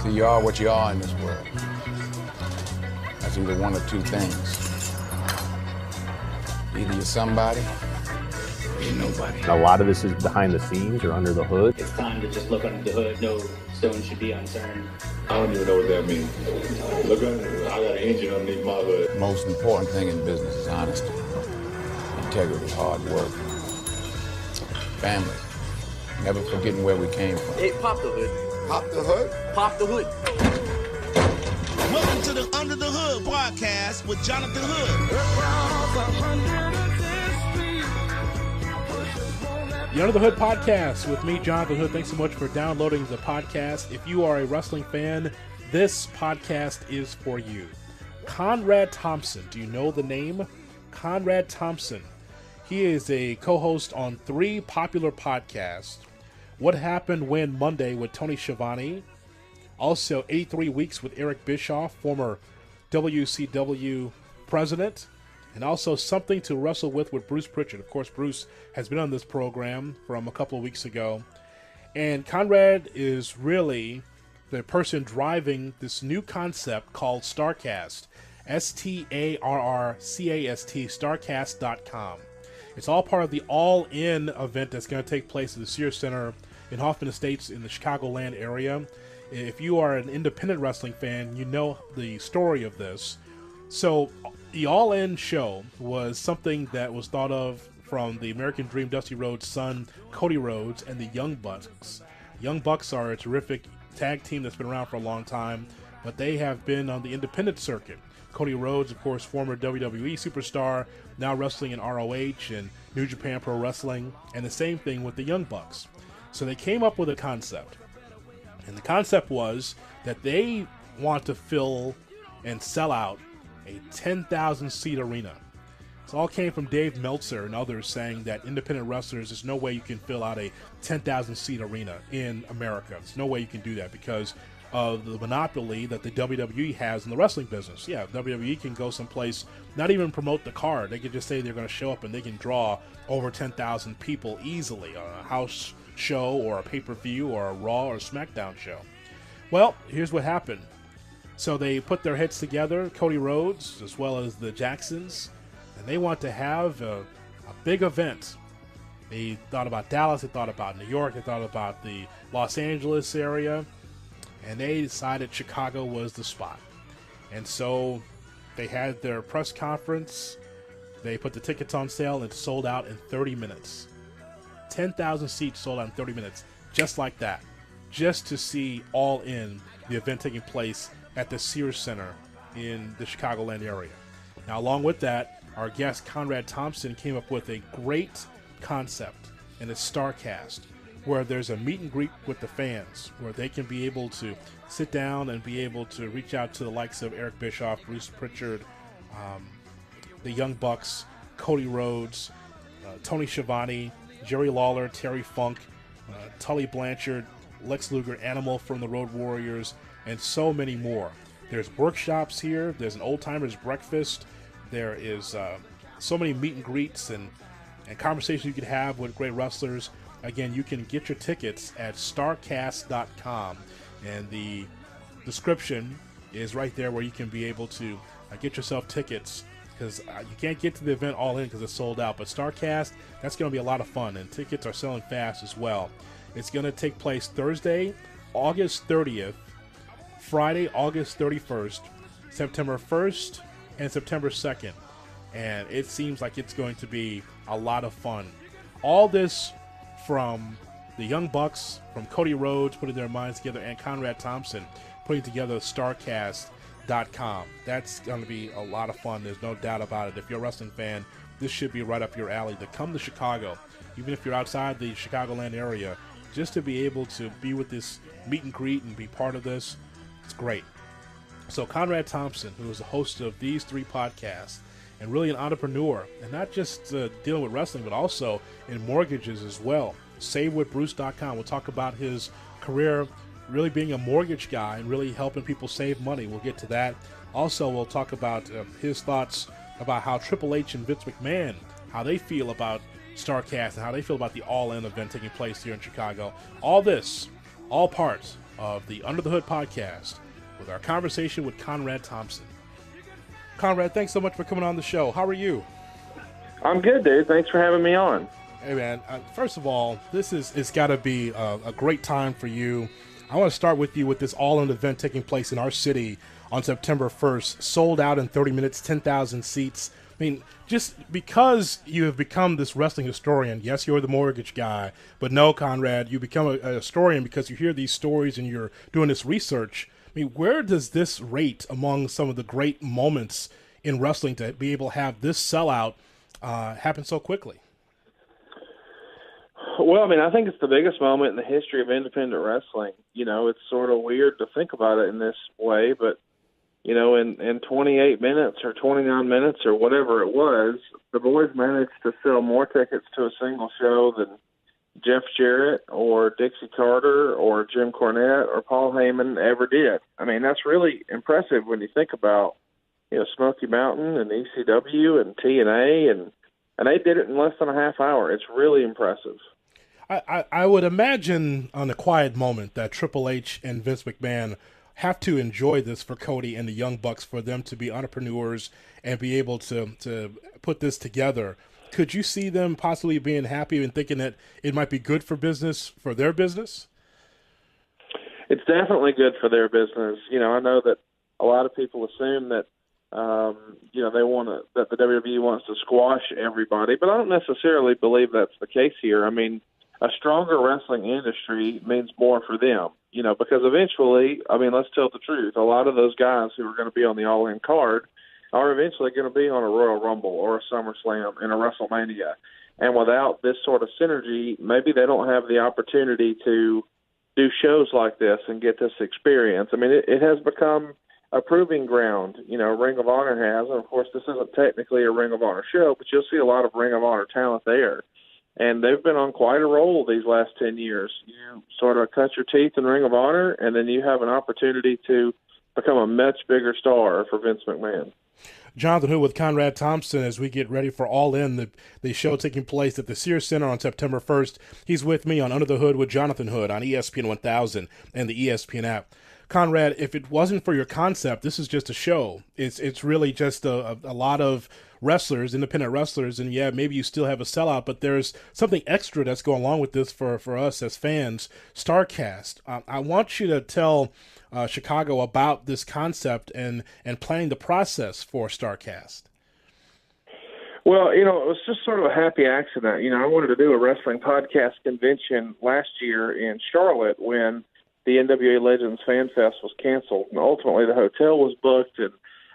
See, you are what you are in this world. That's either one or two things. Either you're somebody or you're nobody. A lot of this is behind the scenes or under the hood. It's time to just look under the hood. No stone should be unturned. I don't even know what that means. Look under it. I got an engine underneath my hood. Most important thing in business is honesty, integrity, hard work, family, never forgetting where we came from. Hey, pop the hood. Pop the hood? Pop the hood. Welcome to the Under the Hood podcast with Jonathan Hood. The Under the Hood podcast with me, Jonathan Hood. Thanks so much for downloading the podcast. If you are a wrestling fan, this podcast is for you. Conrad Thompson. Do you know the name? Conrad Thompson. He is a co-host on 3 popular podcasts. What Happened When Monday with Tony Schiavone. Also, 83 Weeks with Eric Bischoff, former WCW president. And also Something to Wrestle with Bruce Prichard. Of course, Bruce has been on this program from a couple of weeks ago. And Conrad is really the person driving this new concept called StarrCast. StarrCast, StarrCast.com. It's all part of the All-In event that's going to take place at the Sears Center in Hoffman Estates in the Chicagoland area. If you are an independent wrestling fan, you know the story of this. So the All-In show was something that was thought of from the American Dream Dusty Rhodes' son, Cody Rhodes, and the Young Bucks. Young Bucks are a terrific tag team that's been around for a long time, but they have been on the independent circuit. Cody Rhodes, of course, former WWE superstar, now wrestling in ROH and New Japan Pro Wrestling, and the same thing with the Young Bucks. So they came up with a concept, and the concept was that they want to fill and sell out a 10,000-seat arena. It all came from Dave Meltzer and others saying that independent wrestlers, there's no way you can fill out a 10,000-seat arena in America. There's no way you can do that because of the monopoly that the WWE has in the wrestling business. Yeah, WWE can go someplace, not even promote the card. They can just say they're going to show up and they can draw over 10,000 people easily on a house show or a pay-per-view or a Raw or SmackDown show. Well, here's what happened. So they put their heads together, Cody Rhodes as well as the Jacksons, and they want to have a big event. They thought about Dallas, they thought about New York, they thought about the Los Angeles area, and they decided Chicago was the spot. And so they had their press conference, they put the tickets on sale, and it sold out in 30 minutes. 10,000 seats sold out in 30 minutes, just like that, just to see All In, the event taking place at the Sears Center in the Chicagoland area. Now, along with that, our guest Conrad Thompson came up with a great concept in a StarrCast, where there's a meet and greet with the fans, where they can be able to sit down and be able to reach out to the likes of Eric Bischoff, Bruce Prichard, the Young Bucks, Cody Rhodes, Tony Schiavone, Jerry Lawler, Terry Funk, Tully Blanchard, Lex Luger, Animal from the Road Warriors, and so many more. There's workshops here. There's an old-timers breakfast. There is so many meet and greets and conversations you can have with great wrestlers. Again, you can get your tickets at StarrCast.com, and the description is right there where you can be able to get yourself tickets, because you can't get to the event All In because it's sold out. But StarrCast, that's going to be a lot of fun, and tickets are selling fast as well. It's going to take place Thursday, August 30th, Friday, August 31st, September 1st, and September 2nd. And it seems like it's going to be a lot of fun. All this from the Young Bucks, from Cody Rhodes putting their minds together, and Conrad Thompson putting together StarrCast.com. That's going to be a lot of fun. There's no doubt about it. If you're a wrestling fan, this should be right up your alley to come to Chicago, even if you're outside the Chicagoland area, just to be able to be with this meet and greet and be part of this. It's great. So Conrad Thompson, who is the host of these 3 podcasts, and really an entrepreneur, and not just dealing with wrestling, but also in mortgages as well. SaveWithBruce.com. We'll talk about his career really being a mortgage guy and really helping people save money. We'll get to that. Also, we'll talk about his thoughts about how Triple H and Vince McMahon, how they feel about StarrCast and how they feel about the All In event taking place here in Chicago. All this, all parts of the Under the Hood podcast with our conversation with Conrad Thompson. Conrad, thanks so much for coming on the show. How are you? I'm good, dude. Thanks for having me on. Hey, man. First of all, it's got to be a great time for you. I want to start with you with this all-in event taking place in our city on September 1st. Sold out in 30 minutes, 10,000 seats. I mean, just because you have become this wrestling historian, yes, you're the mortgage guy, but no, Conrad, you become a historian because you hear these stories and you're doing this research. I mean, where does this rate among some of the great moments in wrestling to be able to have this sellout happen so quickly? Well, I mean, I think it's the biggest moment in the history of independent wrestling. You know, it's sort of weird to think about it in this way, but, you know, in 28 minutes or 29 minutes or whatever it was, the boys managed to sell more tickets to a single show than Jeff Jarrett or Dixie Carter or Jim Cornette or Paul Heyman ever did. I mean, that's really impressive when you think about, you know, Smoky Mountain and ECW and TNA, and they did it in less than a half hour. It's really impressive. I would imagine on a quiet moment that Triple H and Vince McMahon have to enjoy this for Cody and the Young Bucks, for them to be entrepreneurs and be able to put this together. Could you see them possibly being happy and thinking that it might be good for business, for their business? It's definitely good for their business. You know, I know that a lot of people assume that, you know, that the WWE wants to squash everybody, but I don't necessarily believe that's the case here. I mean, a stronger wrestling industry means more for them, you know, because eventually, I mean, let's tell the truth, a lot of those guys who are going to be on the All-In card are eventually going to be on a Royal Rumble or a SummerSlam and a WrestleMania. And without this sort of synergy, maybe they don't have the opportunity to do shows like this and get this experience. I mean, it has become a proving ground, you know, Ring of Honor has. And, of course, this isn't technically a Ring of Honor show, but you'll see a lot of Ring of Honor talent there. And they've been on quite a roll these last 10 years. You sort of cut your teeth in Ring of Honor, and then you have an opportunity to become a much bigger star for Vince McMahon. Jonathan Hood with Conrad Thompson as we get ready for All In, the show taking place at the Sears Center on September 1st. He's with me on Under the Hood with Jonathan Hood on ESPN 1000 and the ESPN app. Conrad, if it wasn't for your concept, this is just a show. It's really just a lot of wrestlers, independent wrestlers, and yeah, maybe you still have a sellout, but there's something extra that's going along with this for us as fans. StarrCast. I want you to tell Chicago about this concept and planning the process for StarrCast. Well, you know, it was just sort of a happy accident. You know, I wanted to do a wrestling podcast convention last year in Charlotte when the NWA Legends Fan Fest was canceled, and ultimately the hotel was booked, and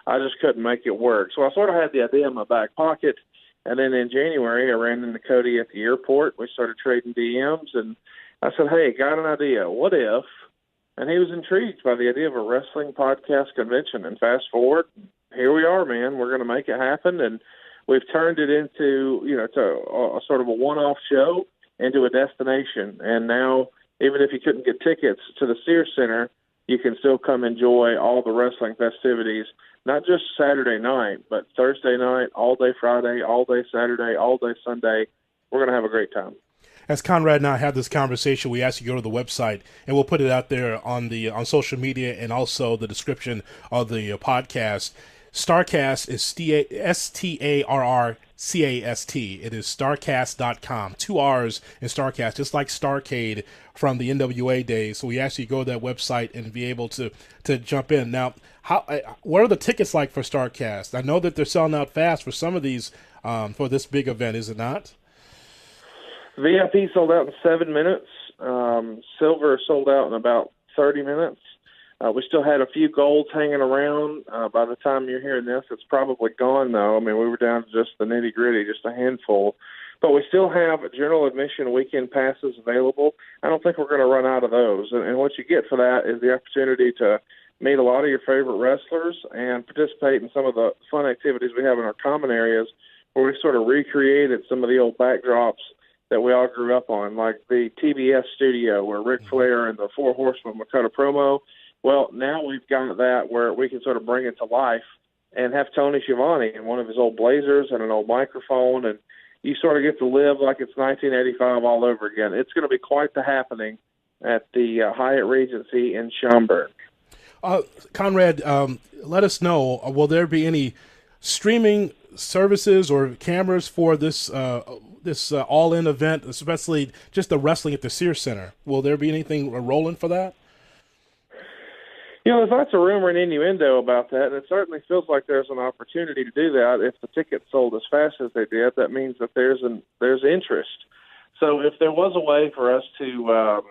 I just couldn't make it work. So I sort of had the idea in my back pocket, and then in January I ran into Cody at the airport. We started trading DMs, and I said, hey, got an idea. What if? And he was intrigued by the idea of a wrestling podcast convention. And fast forward, here we are, man. We're going to make it happen, and we've turned it into, you know, to a sort of a one-off show into a destination. And now, even if you couldn't get tickets to the Sears Center, you can still come enjoy all the wrestling festivities, not just Saturday night, but Thursday night, all day Friday, all day Saturday, all day Sunday. We're going to have a great time. As Conrad and I have this conversation, we ask you to go to the website, and we'll put it out there on social media and also the description of the podcast. StarrCast is StarrCast. It is StarrCast.com. 2 R's in StarrCast, just like Starrcade from the NWA days. So we ask you to go to that website and be able to jump in. Now, what are the tickets like for StarrCast? I know that they're selling out fast for some of these for this big event, is it not? VIP sold out in 7 minutes. Silver sold out in about 30 minutes. We still had a few golds hanging around. By the time you're hearing this, it's probably gone, though. I mean, we were down to just the nitty-gritty, just a handful. But we still have general admission weekend passes available. I don't think we're going to run out of those. And what you get for that is the opportunity to meet a lot of your favorite wrestlers and participate in some of the fun activities we have in our common areas where we sort of recreated some of the old backdrops that we all grew up on, like the TBS studio where Ric Flair and the Four Horsemen would cut a promo. Well, now we've got that where we can sort of bring it to life and have Tony Schiavone in one of his old blazers and an old microphone, and you sort of get to live like it's 1985 all over again. It's going to be quite the happening, at the Hyatt Regency in Schaumburg. Conrad, let us know, will there be any streaming services or cameras for this all-in event, especially just the wrestling at the Sears Center? Will there be anything rolling for that? You know, there's lots of rumor and innuendo about that, and it certainly feels like there's an opportunity to do that. If the tickets sold as fast as they did, that means that there's interest. So if there was a way for us to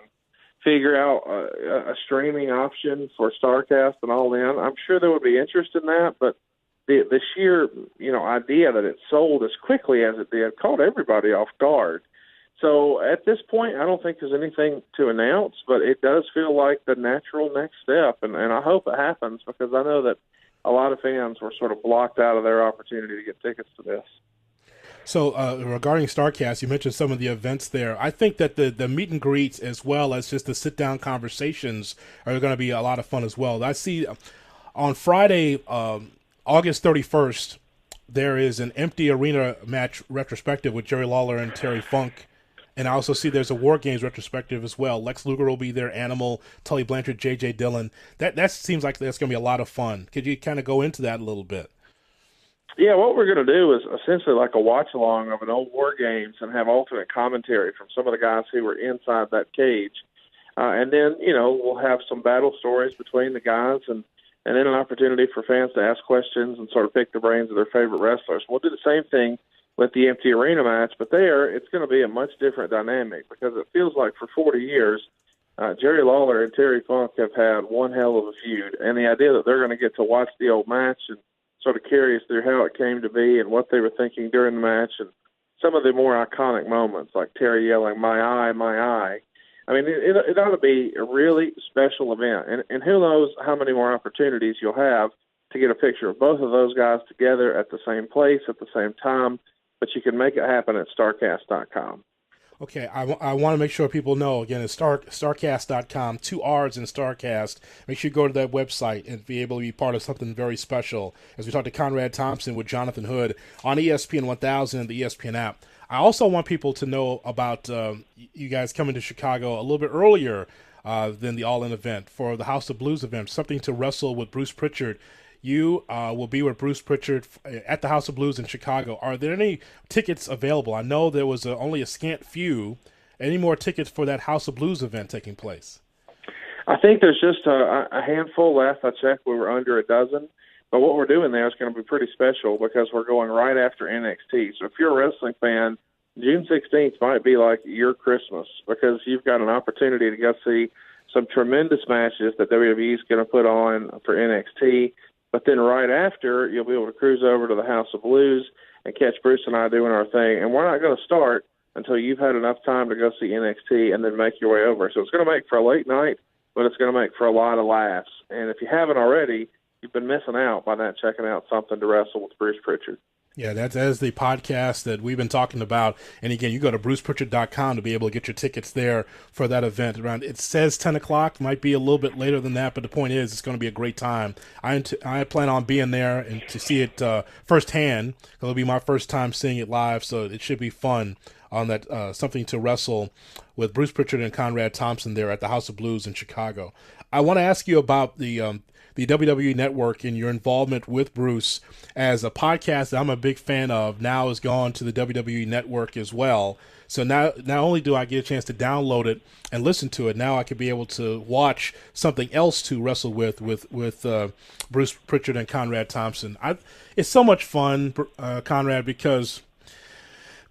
figure out a streaming option for StarrCast and ALLIN, I'm sure there would be interest in that, but the sheer, idea that it sold as quickly as it did caught everybody off guard. So at this point, I don't think there's anything to announce, but it does feel like the natural next step, and I hope it happens because I know that a lot of fans were sort of blocked out of their opportunity to get tickets to this. So regarding StarrCast, you mentioned some of the events there. I think that the meet and greets as well as just the sit-down conversations are going to be a lot of fun as well. I see on Friday, August 31st, there is an empty arena match retrospective with Jerry Lawler and Terry Funk. And I also see there's a War Games retrospective as well. Lex Luger will be there, Animal, Tully Blanchard, J.J. Dillon. That seems like that's going to be a lot of fun. Could you kind of go into that a little bit? Yeah, what we're going to do is essentially like a watch-along of an old War Games and have alternate commentary from some of the guys who were inside that cage. And then, we'll have some battle stories between the guys and then an opportunity for fans to ask questions and sort of pick the brains of their favorite wrestlers. We'll do the same thing with the empty arena match, but there it's going to be a much different dynamic because it feels like for 40 years, Jerry Lawler and Terry Funk have had one hell of a feud, and the idea that they're going to get to watch the old match and sort of carry us through how it came to be and what they were thinking during the match and some of the more iconic moments like Terry yelling, "My eye, my eye." I mean, it ought to be a really special event, and who knows how many more opportunities you'll have to get a picture of both of those guys together at the same place at the same time, but you can make it happen at StarrCast.com. Okay, I want to make sure people know, again, it's StarrCast.com, 2 R's in StarrCast. Make sure you go to that website and be able to be part of something very special. As we talk to Conrad Thompson with Jonathan Hood on ESPN 1000 and the ESPN app. I also want people to know about you guys coming to Chicago a little bit earlier than the All-In event for the House of Blues event, something to wrestle with Bruce Prichard. You will be with Bruce Prichard at the House of Blues in Chicago. Are there any tickets available? I know there was only a scant few. Any more tickets for that House of Blues event taking place? I think there's just a handful. Last I checked, we were under a dozen. But what we're doing there is going to be pretty special because we're going right after NXT. So if you're a wrestling fan, June 16th might be like your Christmas because you've got an opportunity to go see some tremendous matches that WWE is going to put on for NXT. But then right after, you'll be able to cruise over to the House of Blues and catch Bruce and I doing our thing. And we're not going to start until you've had enough time to go see NXT and then make your way over. So it's going to make for a late night, but it's going to make for a lot of laughs. And if you haven't already, you've been missing out by not checking out Something to Wrestle with Bruce Prichard. Yeah, that is the podcast that we've been talking about. And again, you go to brucepritchard.com to be able to get your tickets there for that event. It says 10 o'clock, might be a little bit later than that, but the point is it's going to be a great time. I plan on being there and to see it firsthand. It'll be my first time seeing it live, so it should be fun on that Something to Wrestle with Bruce Prichard and Conrad Thompson there at the House of Blues in Chicago. I want to ask you about the WWE Network and your involvement with Bruce as a podcast that I'm a big fan of now has gone to the WWE Network as well. So now not only do I get a chance to download it and listen to it, now I could be able to watch something else to wrestle with Bruce Prichard and Conrad Thompson. It's so much fun, Conrad, because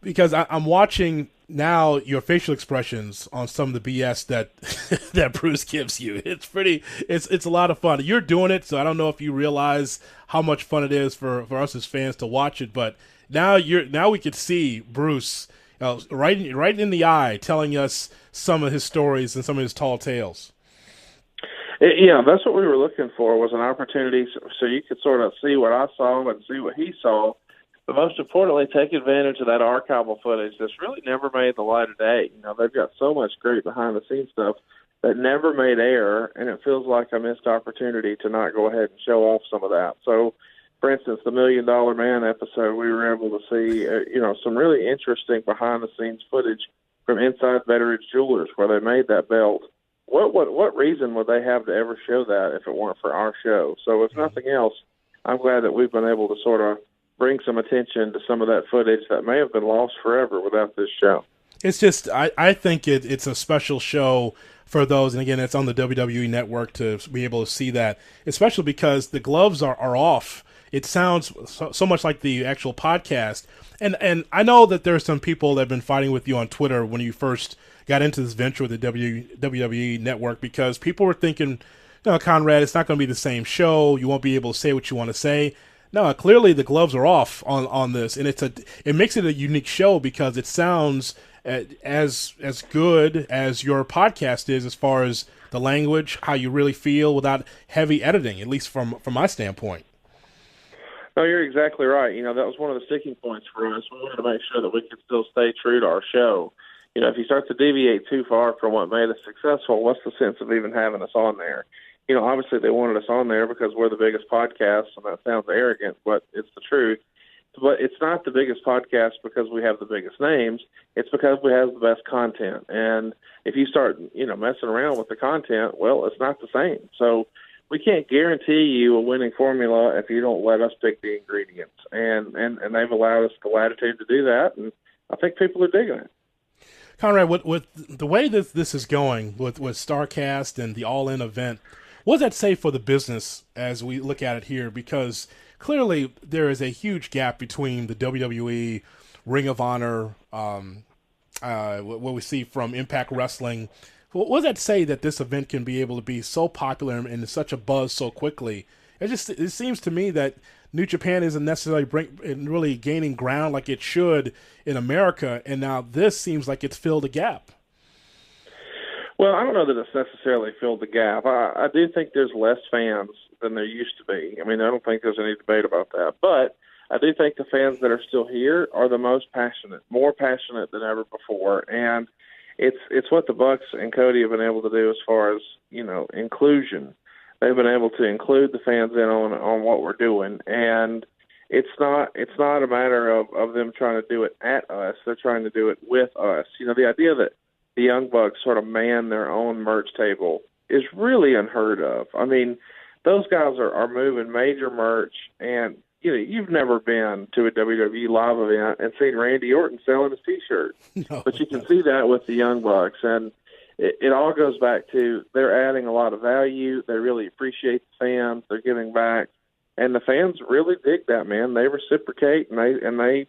I'm watching now your facial expressions on some of the BS that Bruce gives you. It's a lot of fun. You're doing it, so I don't know if you realize how much fun it is for us as fans to watch it, but now we could see Bruce right in the eye telling us some of his stories and some of his tall tales. Yeah, that's what we were looking for, was an opportunity so you could sort of see what I saw and see what he saw. But most importantly, take advantage of that archival footage that's really never made the light of day. They've got so much great behind-the-scenes stuff that never made air, and it feels like a missed opportunity to not go ahead and show off some of that. So, for instance, the $1 Million Man episode, we were able to see, some really interesting behind-the-scenes footage from inside Veterans Jewelers where they made that belt. what reason would they have to ever show that if it weren't for our show? So if nothing else, I'm glad that we've been able to sort of bring some attention to some of that footage that may have been lost forever without this show. It's just, I think it's a special show for those, and again, it's on the WWE Network to be able to see that, especially because the gloves are off. It sounds so much like the actual podcast. And I know that there are some people that have been fighting with you on Twitter when you first got into this venture with the WWE Network, because people were thinking, Conrad, it's not going to be the same show. You won't be able to say what you want to say. No, clearly the gloves are off on this, and it makes it a unique show because it sounds as good as your podcast is as far as the language, how you really feel without heavy editing, at least from my standpoint. No, you're exactly right. That was one of the sticking points for us. We wanted to make sure that we could still stay true to our show. If you start to deviate too far from what made us successful, what's the sense of even having us on there? Obviously they wanted us on there because we're the biggest podcast, and that sounds arrogant, but it's the truth. But it's not the biggest podcast because we have the biggest names. It's because we have the best content. And if you start, messing around with the content, well, it's not the same. So we can't guarantee you a winning formula if you don't let us pick the ingredients. And they've allowed us the latitude to do that, and I think people are digging it. Conrad, with the way this is going with StarrCast and the ALLIN event, what does that say for the business as we look at it here? Because clearly there is a huge gap between the WWE, Ring of Honor, what we see from Impact Wrestling. What does that say that this event can be able to be so popular and such a buzz so quickly? It seems to me that New Japan isn't necessarily really gaining ground like it should in America, and now this seems like it's filled a gap. Well, I don't know that it's necessarily filled the gap. I do think there's less fans than there used to be. I don't think there's any debate about that. But I do think the fans that are still here are the most passionate, more passionate than ever before. And it's what the Bucks and Cody have been able to do as far as, inclusion. They've been able to include the fans in on what we're doing. And it's not a matter of them trying to do it at us. They're trying to do it with us. The idea that the Young Bucks sort of man their own merch table is really unheard of. Those guys are moving major merch, and you've never been to a WWE live event and seen Randy Orton selling his T-shirt, No, but you can see that with the Young Bucks, and it all goes back to they're adding a lot of value. They really appreciate the fans. They're giving back, and the fans really dig that, man. They reciprocate, and they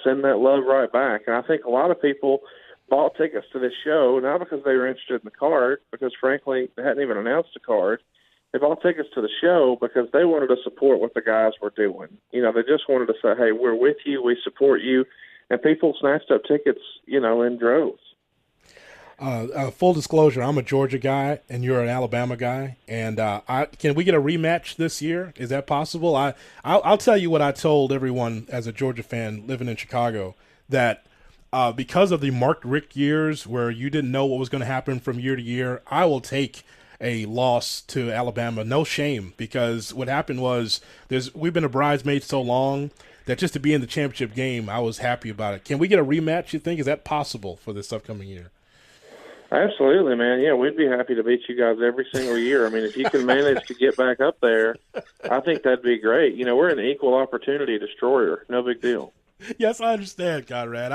send that love right back. And I think a lot of people bought tickets to this show, not because they were interested in the card, because frankly, they hadn't even announced a card. They bought tickets to the show because they wanted to support what the guys were doing. They just wanted to say, hey, we're with you, we support you, and people snatched up tickets, in droves. Full disclosure, I'm a Georgia guy, and you're an Alabama guy, and can we get a rematch this year? Is that possible? I'll tell you what I told everyone as a Georgia fan living in Chicago, that because of the Mark Richt years where you didn't know what was going to happen from year to year, I will take a loss to Alabama, no shame, because what happened was we've been a bridesmaid so long that just to be in the championship game, I was happy about it. Can we get a rematch, you think? Is that possible for this upcoming year? Absolutely, man. Yeah, we'd be happy to beat you guys every single year. If you can manage to get back up there, I think that'd be great. We're an equal opportunity destroyer. No big deal. Yes, I understand, Conrad.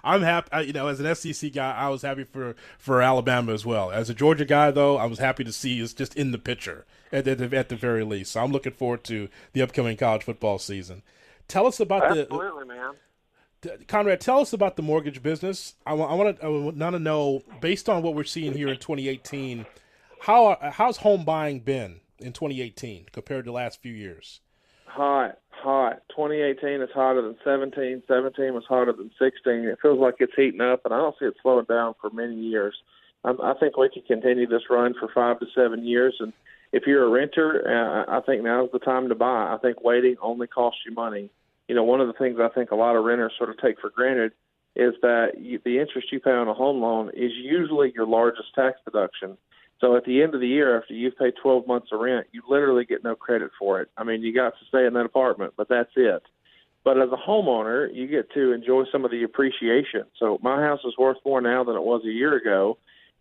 I'm happy. As an SEC guy, I was happy for Alabama as well. As a Georgia guy, though, I was happy to see us just in the picture at the very least. So I'm looking forward to the upcoming college football season. Tell us about Absolutely, man. Conrad, tell us about the mortgage business. I want to know, based on what we're seeing here in 2018, how's home buying been in 2018 compared to the last few years? Hot. 2018 is hotter than 17. 17 was hotter than 16. It feels like it's heating up, and I don't see it slowing down for many years. I think we can continue this run for 5 to 7 years, and if you're a renter, I think now's the time to buy. I think waiting only costs you money. One of the things I think a lot of renters sort of take for granted is that the interest you pay on a home loan is usually your largest tax deduction. So at the end of the year, after you've paid 12 months of rent, you literally get no credit for it. You got to stay in that apartment, but that's it. But as a homeowner, you get to enjoy some of the appreciation. So my house is worth more now than it was a year ago,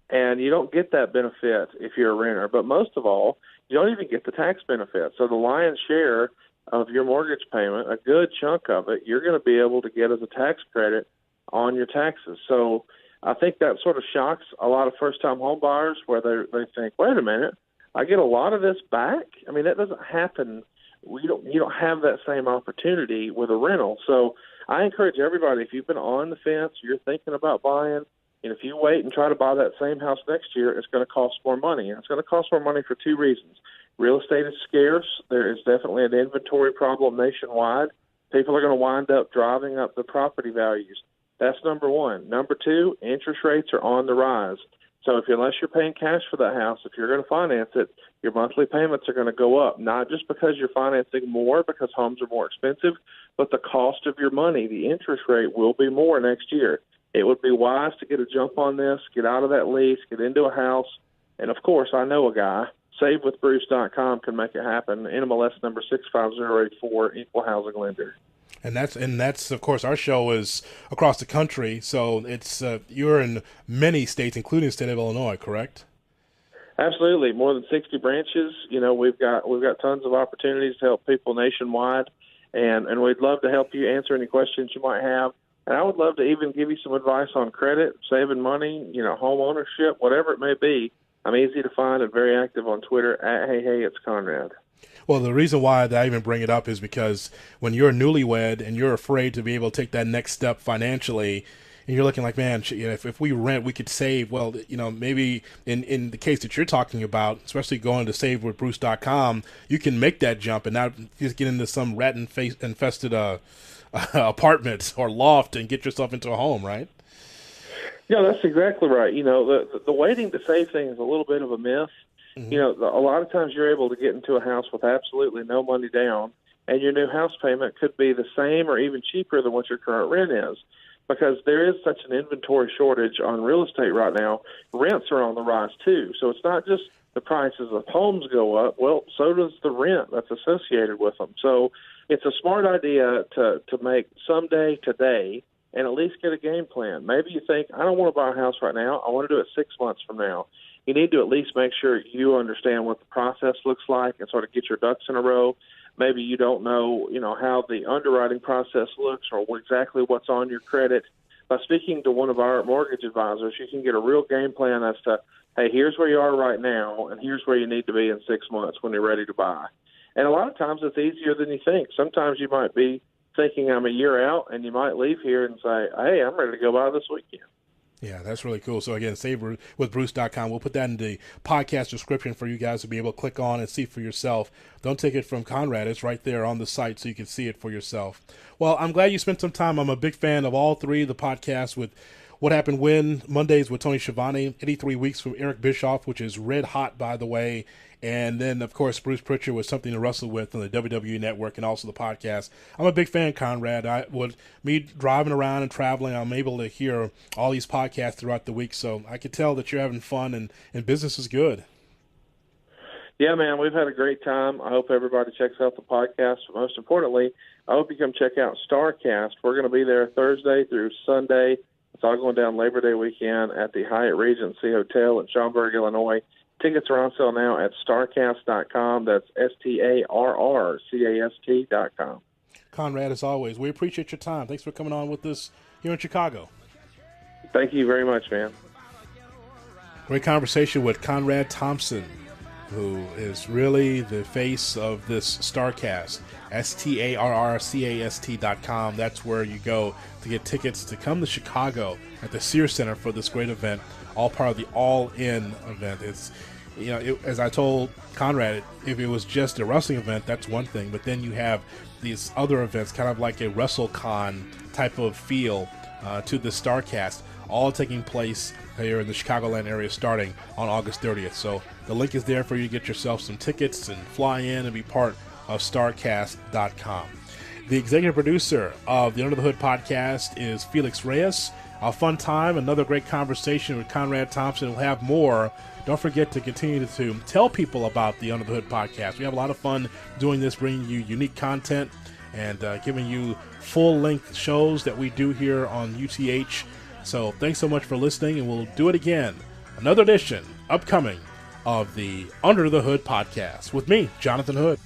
And you don't get that benefit if you're a renter. But most of all, you don't even get the tax benefit. So the lion's share of your mortgage payment, a good chunk of it, you're going to be able to get as a tax credit on your taxes. So I think that sort of shocks a lot of first-time home buyers where they think, wait a minute, I get a lot of this back? I mean, that doesn't happen. You don't have that same opportunity with a rental. So I encourage everybody, if you've been on the fence, you're thinking about buying, and if you wait and try to buy that same house next year, it's going to cost more money. And it's going to cost more money for two reasons. Real estate is scarce. There is definitely an inventory problem nationwide. People are going to wind up driving up the property values. That's number one. Number two, interest rates are on the rise. So unless you're paying cash for that house, if you're going to finance it, your monthly payments are going to go up, not just because you're financing more because homes are more expensive, but the cost of your money, the interest rate will be more next year. It would be wise to get a jump on this, get out of that lease, get into a house. And, of course, I know a guy. SaveWithBruce.com can make it happen. NMLS number 65084, equal housing lender. And that's of course, our show is across the country. So it's you're in many states, including the state of Illinois, correct? Absolutely. More than 60 branches. We've got tons of opportunities to help people nationwide. And we'd love to help you answer any questions you might have. And I would love to even give you some advice on credit, saving money, home ownership, whatever it may be. I'm easy to find and very active on Twitter at Hey, it's Conrad. Well, the reason why I even bring it up is because when you're newlywed and you're afraid to be able to take that next step financially, and you're looking like, man, if we rent, we could save. Well, maybe in the case that you're talking about, especially going to SaveWithBruce.com, you can make that jump and not just get into some rat-infested apartment or loft and get yourself into a home, right? Yeah, that's exactly right. The waiting to save thing is a little bit of a myth. Mm-hmm. A lot of times you're able to get into a house with absolutely no money down, and your new house payment could be the same or even cheaper than what your current rent is, because there is such an inventory shortage on real estate right now. Rents are on the rise, too. So it's not just the prices of homes go up. Well, so does the rent that's associated with them. So it's a smart idea to make someday today and at least get a game plan. Maybe you think, I don't want to buy a house right now. I want to do it 6 months from now. You need to at least make sure you understand what the process looks like and sort of get your ducks in a row. Maybe you don't know, how the underwriting process looks or exactly what's on your credit. By speaking to one of our mortgage advisors, you can get a real game plan as to, hey, here's where you are right now, and here's where you need to be in 6 months when you're ready to buy. And a lot of times it's easier than you think. Sometimes you might be thinking I'm a year out, and you might leave here and say, hey, I'm ready to go buy this weekend. Yeah, that's really cool. So again, SaveWithBruce.com. We'll put that in the podcast description for you guys to be able to click on and see for yourself. Don't take it from Conrad. It's right there on the site so you can see it for yourself. Well, I'm glad you spent some time. I'm a big fan of all three of the podcasts with What Happened When, Mondays with Tony Schiavone, 83 Weeks from Eric Bischoff, which is red hot, by the way. And then, of course, Bruce Prichard was something to wrestle with on the WWE Network and also the podcast. I'm a big fan, Conrad. Me driving around and traveling, I'm able to hear all these podcasts throughout the week. So I could tell that you're having fun and business is good. Yeah, man, we've had a great time. I hope everybody checks out the podcast. But most importantly, I hope you come check out StarrCast. We're going to be there Thursday through Sunday. It's all going down LaborDay Weekend at the Hyatt Regency Hotel in Schaumburg, Illinois. Tickets are on sale now at StarrCast.com. That's StarrCast.com. Conrad, as always, we appreciate your time. Thanks for coming on with us here in Chicago. Thank you very much, man. Great conversation with Conrad Thompson, who is really the face of this StarrCast. StarrCast.com. That's where you go to get tickets to come to Chicago at the Sears Center for this great event. All part of the All-In event. It's, as I told Conrad, if it was just a wrestling event, that's one thing. But then you have these other events, kind of like a WrestleCon type of feel to the StarrCast, all taking place here in the Chicagoland area starting on August 30th. So the link is there for you to get yourself some tickets and fly in and be part of StarrCast.com. The executive producer of the Under the Hood podcast is Felix Reyes. A fun time, another great conversation with Conrad Thompson. We'll have more. Don't forget to continue to tell people about the Under the Hood podcast. We have a lot of fun doing this, bringing you unique content and giving you full-length shows that we do here on UTH. So thanks so much for listening, and we'll do it again another edition upcoming of the Under the Hood podcast with me, Jonathan Hood.